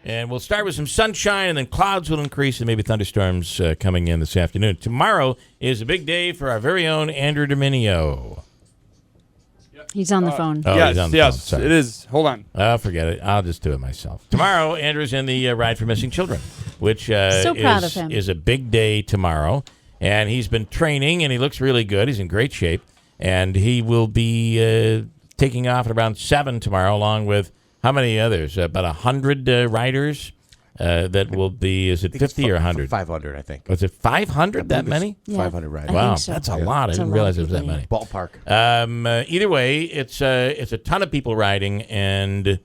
And we'll start with some sunshine, and then clouds will increase, and maybe thunderstorms coming in this afternoon. Tomorrow is a big day for our very own Andrew Dominio. He's on the phone. Oh, yes, he's on the yes, phone. Sorry. it is. Hold on. Oh, forget it. I'll just do it myself. Tomorrow, Andrew's in the Ride for Missing Children, which So proud of him. is a big day tomorrow. And he's been training, and he looks really good. He's in great shape. And he will be taking off at around 7 tomorrow, along with how many others? About 100 riders that will be, is it 50 or 100? 500, I think. Was it 500, that many? Yeah, 500 riders. I Wow, think so. that's a lot. I It's a didn't lot realize of it was that people, many. Ballpark. Either way, it's a ton of people riding, and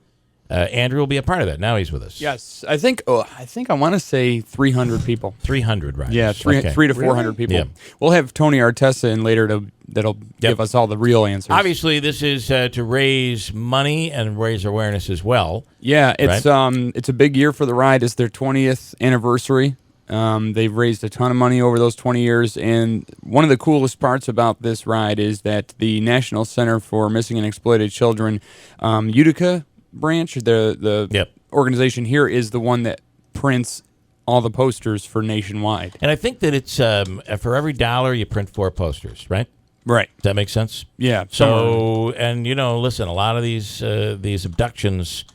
Andrew will be a part of that. Now he's with us. Yes, I think I want to say 300 people. 300 riders. Yeah, three to 400 people. Yeah. We'll have Tony Artesa in later that'll give us all the real answers. Obviously, this is to raise money and raise awareness as well. Yeah, it's a big year for the ride. It's their 20th anniversary. They've raised a ton of money over those 20 years, and one of the coolest parts about this ride is that the National Center for Missing and Exploited Children, Utica branch, the organization here, is the one that prints all the posters for nationwide. And I think that it's for every $1 you print 4 posters, right? Right. Does that make sense? Yeah. So, and listen, a lot of these abductions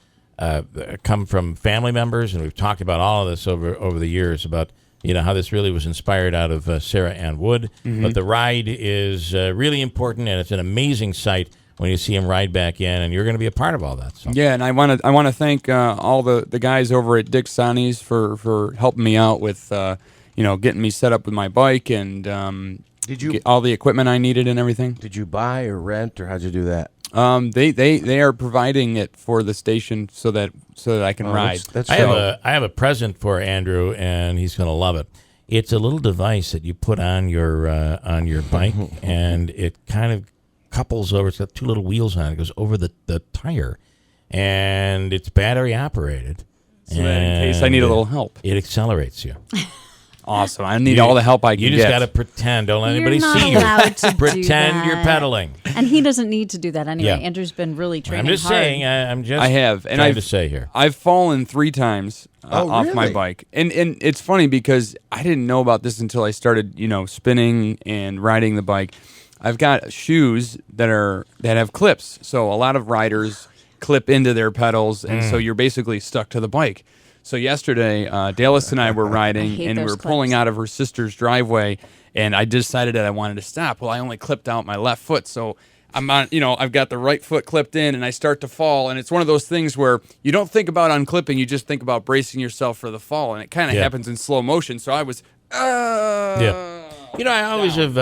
come from family members, and we've talked about all of this over the years about how this really was inspired out of Sarah Ann Wood. Mm-hmm. But the ride is really important, and it's an amazing sight when you see him ride back in, and you're going to be a part of all that. So. Yeah, and I want to thank all the guys over at Dick Sonny's for helping me out with getting me set up with my bike and get all the equipment I needed and everything. Did you buy or rent, or how'd you do that? They are providing it for the station so that I can ride. I have a present for Andrew, and he's going to love it. It's a little device that you put on your bike, and it kind of couples over. It's got 2 little wheels on it. It goes over the tire, and it's battery operated. So that in case I need a little help, it accelerates you. Awesome. I need all the help I can get. You just got to pretend. Don't let anybody not see allowed to you. Pretend do you're that. pedaling. And he doesn't need to do that anyway. Yeah. Andrew's been really training I'm just hard. saying. I have, and trying to say here. I've fallen 3 times off my bike, and it's funny because I didn't know about this until I started, spinning and riding the bike. I've got shoes that have clips, so a lot of riders clip into their pedals, and so you're basically stuck to the bike. So yesterday, Dallas and I were riding, and we were pulling out of her sister's driveway, and I decided that I wanted to stop. Well, I only clipped out my left foot, so I'm on, I've got the right foot clipped in, and I start to fall, and it's one of those things where you don't think about unclipping, you just think about bracing yourself for the fall, and it kind of happens in slow motion. So I was, I always have.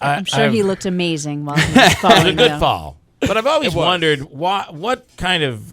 I'm sure he looked amazing while he was falling. It was a good fall, but I've always wondered what kind of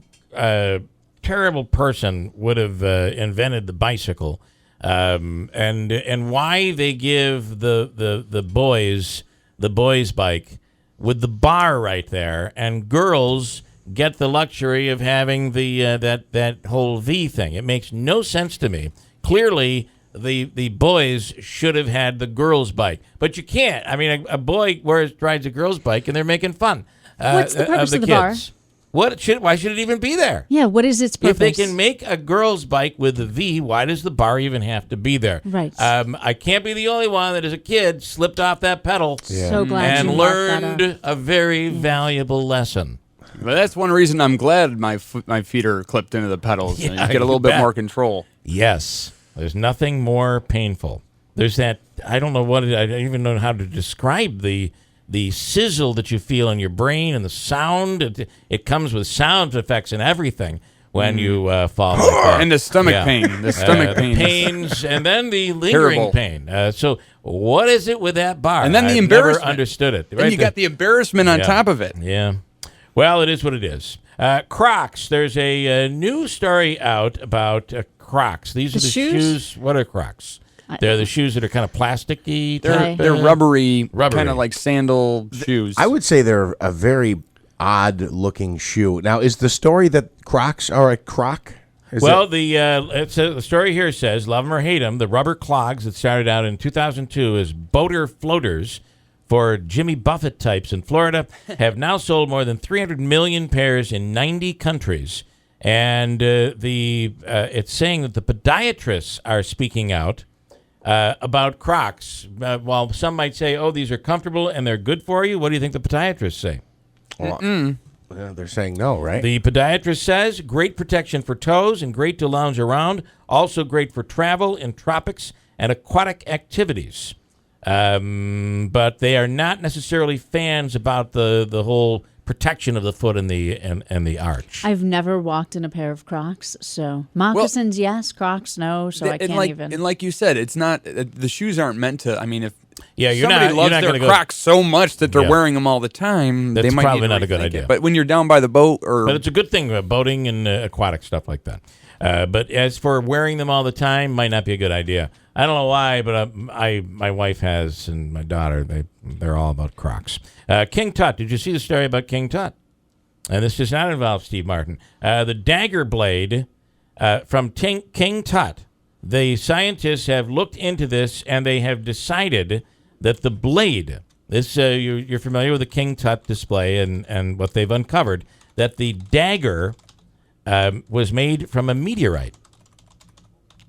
terrible person would have invented the bicycle, and why they give the boys bike with the bar right there, and girls get the luxury of having the that whole V thing. It makes no sense to me. Clearly, the boys should have had the girls' bike, but you can't. I mean, a boy rides a girl's bike, and they're making fun. What's the purpose of the kids. bar? Why should it even be there? Yeah, what is its purpose? If they can make a girl's bike with a V, why does the bar even have to be there? Right. I can't be the only one that, as a kid, slipped off that pedal So glad and you marked that learned a very valuable lesson. Well, that's one reason I'm glad my feet are clipped into the pedals. Yeah, and you get a little bit more control. Yes. There's nothing more painful. There's that, I don't even know how to describe the sizzle that you feel in your brain and the sound. It comes with sound effects and everything when you fall like that. And the stomach pain. The stomach pain. The pains, and then the lingering pain. So what is it with that bar? And then the I've embarrassment. Never understood it. And you got the embarrassment on top of it. Yeah. Well, it is what it is. Crocs. There's a new story out about Crocs. These are the shoes. What are Crocs? They're the shoes that are kind of plasticky. They're rubbery, kind of like sandal shoes. I would say they're a very odd-looking shoe. Now, is the story that Crocs are a croc? The story here says, love them or hate them, the rubber clogs that started out in 2002 as boater floaters for Jimmy Buffett types in Florida have now sold more than 300 million pairs in 90 countries and it's saying that the podiatrists are speaking out about Crocs. While some might say, "Oh, these are comfortable and they're good for you," what do you think the podiatrists say? Well, they're saying no, right? The podiatrist says great protection for toes and great to lounge around. Also great for travel in tropics and aquatic activities. But they are not necessarily fans about the whole protection of the foot and the arch. I've never walked in a pair of Crocs, so moccasins, yes, Crocs, no. So I can't even. And like you said, it's not the shoes aren't meant to. I mean, if you're somebody not, loves you're not their gonna Crocs so much that they're wearing them all the time, that's they might probably need to not a good rethink idea. it. But when you're down by the boat, but it's a good thing, boating and aquatic stuff like that. But as for wearing them all the time, might not be a good idea. I don't know why, but my wife has, and my daughter, they're all about Crocs. King Tut, did you see the story about King Tut? And this does not involve Steve Martin. The dagger blade from King Tut, the scientists have looked into this, and they have decided that the blade, this you're familiar with the King Tut display and what they've uncovered, that the dagger was made from a meteorite.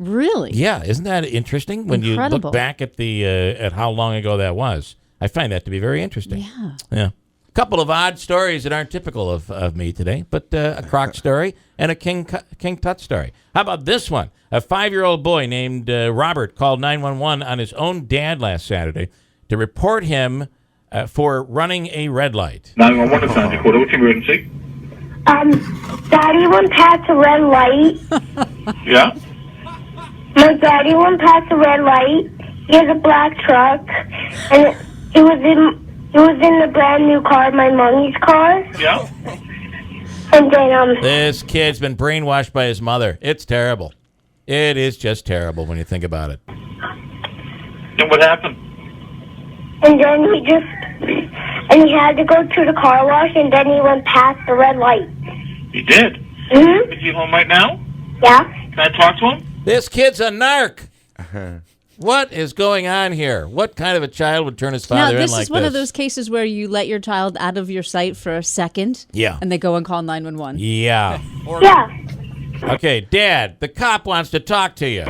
Really? Yeah, isn't that interesting? When Incredible. you look back at at how long ago that was, I find that to be very interesting. Yeah. A couple of odd stories that aren't typical of me today, but a Croc story and a King Tut story. How about this one? A 5-year-old boy named Robert called 911 on his own dad last Saturday to report him for running a red light. 911 is 94, what's your emergency? Daddy went past a red light. Yeah? My daddy went past a red light. He has a black truck, and it was in the brand new car, my mommy's car. Yeah? And then This kid's been brainwashed by his mother. It's terrible. It is just terrible when you think about it. And what happened? and then he had to go to the car wash, and then he went past the red light. He did? Mm-hmm. Is he home right now? Yeah. Can I talk to him? This kid's a narc. What is going on here? What kind of a child would turn his father in like this? Now, this is one of those cases where you let your child out of your sight for a second. Yeah. And they go and call 911. Yeah. Yeah. Okay, Dad, the cop wants to talk to you.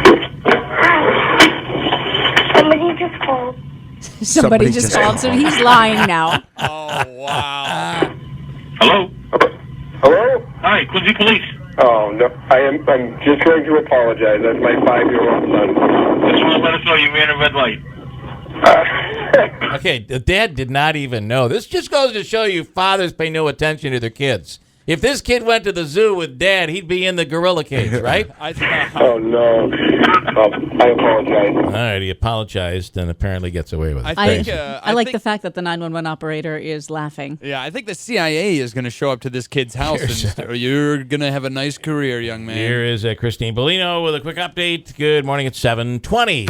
Somebody just called. Somebody just called, so he's lying now. Oh, wow. Hello? Hello? Hi, Quincy Police. Oh, no. I'm just going to apologize. That's my 5-year-old son. Just want to let us know you ran a red light. Okay, the dad did not even know. This just goes to show you fathers pay no attention to their kids. If this kid went to the zoo with Dad, he'd be in the gorilla cage, right? Oh, no. I apologize. All right, he apologized and apparently gets away with it. I like the fact that the 911 operator is laughing. Yeah, I think the CIA is going to show up to this kid's house and you're going to have a nice career, young man. Here is Christine Bellino with a quick update. Good morning at 7:20.